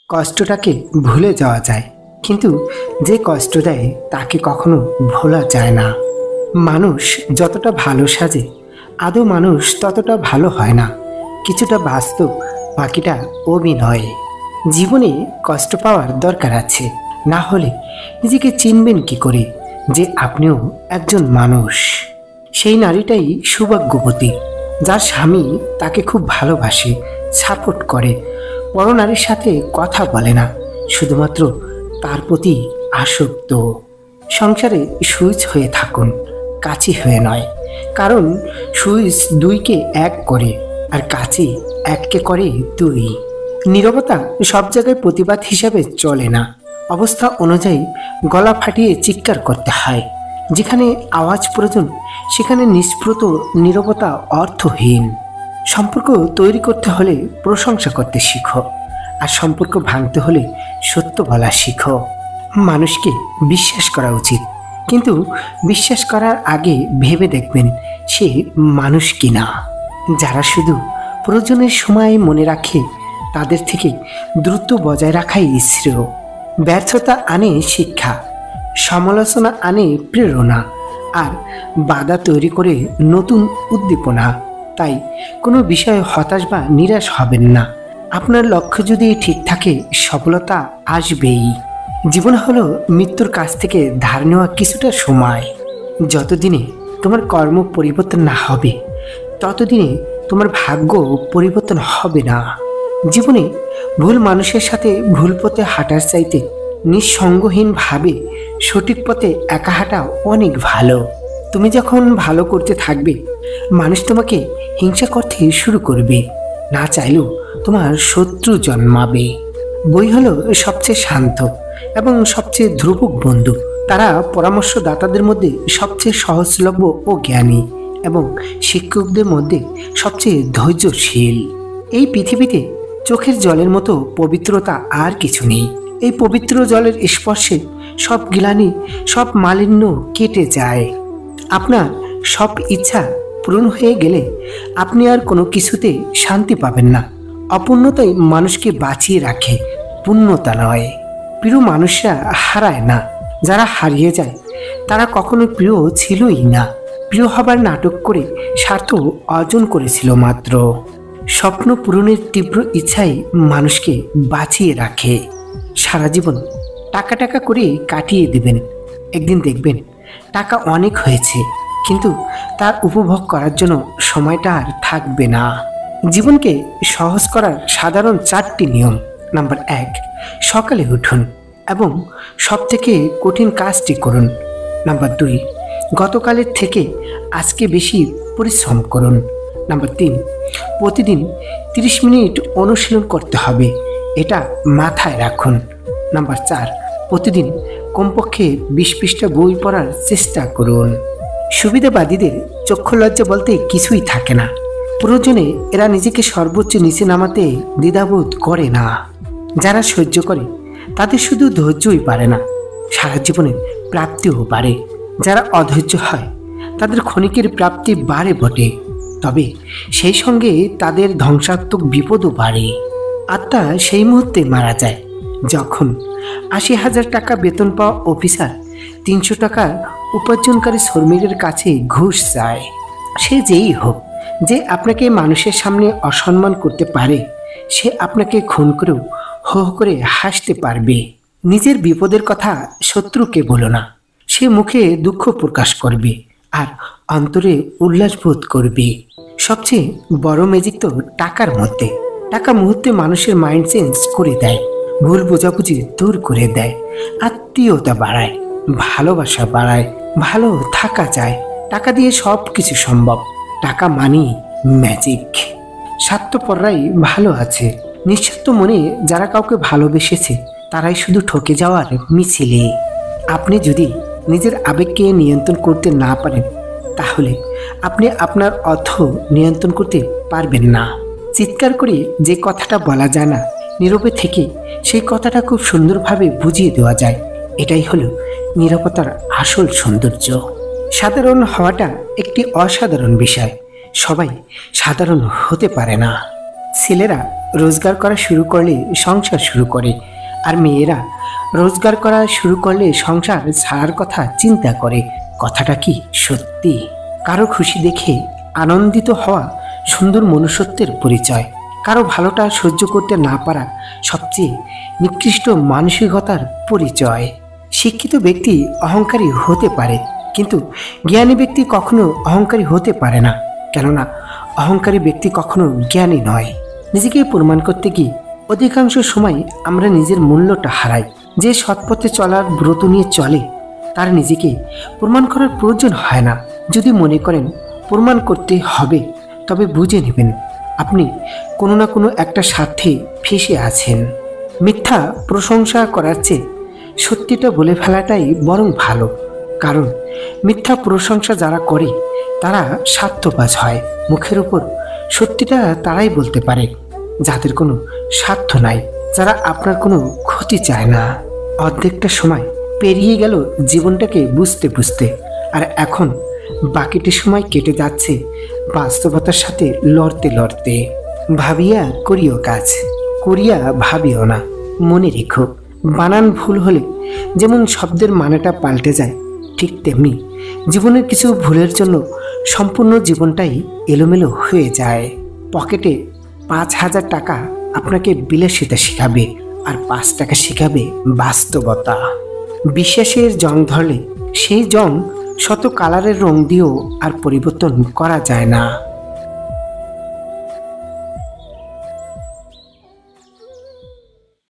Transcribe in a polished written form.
কষ্টটাকে ভুলে যাওয়া যায়, কিন্তু যে কষ্ট দেয় তাকে কখনো ভোলা যায় না। মানুষ যতটা ভালো সাজে আদৌ মানুষ ততটা ভালো হয় না। কিছুটা বাস্তব, বাকিটা অভিনয়। জীবনে কষ্ট পাওয়ার দরকার আছে, না হলে নিজেকে চিনবেন কি করে যে আপনিও একজন মানুষ। সেই নারীটাই সৌভাগ্যবতী যার স্বামী তাকে খুব ভালোবাসে, সাপোর্ট করে, পরনারীর সাথে কথা বলে না, শুধুমাত্র তার প্রতি আসক্ত। সংসারে সুইচ হয়ে থাকুন, কাচি হয়ে নয়, কারণ সুইচ দুইকে এক করে আর কাচি এককে করে দুই। নীরবতা সব জায়গায় প্রতিবাদ হিসাবে চলে না, অবস্থা অনুযায়ী গলা ফাটিয়ে চিৎকার করতে হয়। যেখানে আওয়াজ প্রয়োজন সেখানে নিষ্প্রত নীরবতা অর্থহীন। সম্পর্ক তৈরি করতে হলে প্রশংসা করতে শিখো, আর সম্পর্ক ভাঙতে হলে সত্য বলা শিখো। মানুষকে বিশ্বাস করা উচিত, কিন্তু বিশ্বাস করার আগে ভেবে দেখবেন সে মানুষ কিনা। যারা শুধু প্রয়োজনের সময় মনে রাখে তাদের থেকে দ্রুত বজায় রাখাই শ্রেয়। ব্যর্থতা আনে শিক্ষা, সমালোচনা আনে প্রেরণা, আর বাধা তৈরি করে নতুন উদ্দীপনা। তাই কোনো বিষয়ে হতাশ বা নিরাশ হবেন না। আপনার লক্ষ্য যদি ঠিক থাকে সফলতা আসবেই। জীবন হলো মৃত্যুর কাছ থেকে ধার নেওয়া কিছুটা সময়। যতদিনে তোমার কর্ম পরিবর্তন না হবে ততদিনে তোমার ভাগ্য পরিবর্তন হবে না। জীবনে ভুল মানুষের সাথে ভুল পথে হাঁটার চাইতে নিঃসঙ্গহীনভাবে সঠিক পথে একা হাঁটা অনেক ভালো। তুমি যখন ভালো করতে থাকবে মানুষ তোমাকে হিংসা করতে শুরু করবে, না চাইলেও তোমার শত্রু জন্মাবে। বই হলো সবচেয়ে শান্ত এবং সবচেয়ে ধ্রুবক বন্ধু। তারা পরামর্শদাতাদের মধ্যে সবচেয়ে সহজলভ্য ও জ্ঞানী, এবং শিক্ষকদের মধ্যে সবচেয়ে ধৈর্যশীল। এই পৃথিবীতে চোখের জলের মতো পবিত্রতা আর কিছু নেই। এই পবিত্র জলের স্পর্শে সব গ্লানি, সব মালিন্য কেটে যায়। আপনার সব ইচ্ছা পূরণ হয়ে গেলে আপনি আর কোনো কিছুতে শান্তি পাবেন না। অপূর্ণতাই মানুষকে বাঁচিয়ে রাখে, পূর্ণতা নয়। প্রিয় মানুষরা হারায় না, যারা হারিয়ে যায় তারা কখনো প্রিয় ছিলই না। প্রিয় হবার নাটক করে স্বার্থ অর্জন করেছিল মাত্র। স্বপ্ন পূরণের তীব্র ইচ্ছাই মানুষকে বাঁচিয়ে রাখে। সারা জীবন টাকা টাকা করে কাটিয়ে দেবেন, একদিন দেখবেন টাকা অনেক হয়েছে, কিন্তু তার উপভোগ করার জন্য সময়টা আর থাকবে না। জীবনকে সহজ করার সাধারণ 4টি নিয়ম। নাম্বার 1, সকালে উঠুন এবং সবথেকে কঠিন কাজটি করুন। নাম্বার 2, গতকালের থেকে আজকে বেশি পরিশ্রম করুন। নাম্বার 3, প্রতিদিন 30 মিনিট অনুশীলন করতে হবে, এটা মাথায় রাখুন। নাম্বার 4, প্রতিদিন কমপক্ষে 20 পৃষ্ঠা বই পড়ার চেষ্টা করুন। সুবিধাবাদীদের চক্ষু লজ্জা বলতে কিছুই থাকে না। প্রয়োজনে এরা নিজেকে সর্বোচ্চ নিচে নামাতে দ্বিধাবোধ করে না। যারা সহ্য করে তাদের শুধু ধৈর্যই পারে না, সারা জীবনের প্রাপ্তিও বাড়ে। যারা অধৈর্য হয় তাদের ক্ষণিকের প্রাপ্তি বাড়ে বটে, তবে সেই সঙ্গে তাদের ধ্বংসাত্মক বিপদও বাড়ে। আত্মা সেই মুহূর্তে মারা যায় যখন 80,000 টাকা বেতন পাওয়া অফিসার 300 টাকার উপার্জনকারী শ্রমিকের কাছে ঘুষ চায়। সে যেই হোক, যে আপনাকে মানুষের সামনে অসম্মান করতে পারে সে আপনাকে খুন করেও হো হো করে হাসতে পারবে। নিজের বিপদের কথা শত্রুকে বলো না, সে মুখে দুঃখ প্রকাশ করবে আর অন্তরে উল্লাস বোধ করবে। সবচেয়ে বড় ম্যাজিক তো টাকার মধ্যে। টাকা মুহূর্তে মানুষের মাইন্ড চেঞ্জ করে দেয়, ভুল বোঝাবুঝি দূর করে দেয়, আত্মীয়তা বাড়ায়, ভালোবাসা বাড়ায়, ভালো থাকা যায়। টাকা দিয়ে সব কিছু সম্ভব। টাকা মানি ম্যাজিক। স্বার্থপররাই ভালো আছে। নিঃস্বার্থ মনে যারা কাউকে ভালোবেসেছে তারাই শুধু ঠকে যাওয়ার মিছিলে। আপনি যদি নিজের আবেগকে নিয়ন্ত্রণ করতে না পারেন তাহলে আপনি আপনার অর্থ নিয়ন্ত্রণ করতে পারবেন না। চিৎকার করে যে কথাটা বলা যায় না, নীরবে থেকে সেই কথাটা খুব সুন্দরভাবে বুঝিয়ে দেওয়া যায়। এটাই হলো নীরবতার আসল সৌন্দর্য। সাধারণ হওয়াটা একটি অসাধারণ বিষয়। সবাই সাধারণ হতে পারে না। ছেলেরা রোজগার করা শুরু করলে সংসার শুরু করে, আর মেয়েরা রোজগার করা শুরু করলে সংসার ছাড়ার কথা চিন্তা করে। কথাটা কি সত্যি? কারো খুশি দেখে আনন্দিত হওয়া সুন্দর মনুষ্যত্বের পরিচয়। কারো ভালোটা সহ্য করতে না পারা সবচেয়ে নিকৃষ্ট মানসিকতার পরিচয়। শিক্ষিত ব্যক্তি অহংকারী হতে পারে, কিন্তু জ্ঞানী ব্যক্তি কখনো অহংকারী হতে পারে না, কেননা অহংকারী ব্যক্তি কখনো জ্ঞানী নয়। নিজেকে প্রমাণ করতে গিয়ে অধিকাংশ সময় আমরা নিজের মূল্যটা হারাই। যে সৎপথে চলার ব্রত নিয়ে চলে তার নিজেকে প্রমাণ করার প্রয়োজন হয় না। যদি মনে করেন প্রমাণ করতে হবে, তবে বুঝে নেবেন আপনি কোনো না কোনো একটা স্বার্থে ফেঁসে আছেন। মিথ্যা প্রশংসা করার চেয়ে সত্যিটা বলে ফেলাটাই বরং ভালো, কারণ মিথ্যা প্রশংসা যারা করে তারা স্বার্থবাজ হয়। মুখের উপর সত্যিটা তারাই বলতে পারে যাদের কোনো স্বার্থ নাই, যারা আপনার কোনো ক্ষতি চায় না। অর্ধেকটা সময় পেরিয়ে গেল জীবনটাকে বুঝতে বুঝতে, আর এখন বাকিটি সময় কেটে যাচ্ছে বাস্তবতার সাথে লড়তে লড়তে। ভাবিয়া করিও কাজ, করিয়া ভাবিও না। মনে রেখো, বানান ভুল হলে যেমন শব্দের মানেটা পাল্টে যায়, ঠিক তেমনি জীবনের কিছু ভুলের জন্য সম্পূর্ণ জীবনটাই এলোমেলো হয়ে যায়। পকেটে 5,000 টাকা আপনাকে বিলাসিতা শেখাবে, আর 5 টাকা শেখাবে বাস্তবতা। বিশ্বাসের জং ধরলে সেই জং শত কালারের রং দিয়েও আর পরিবর্তন করা যায় না।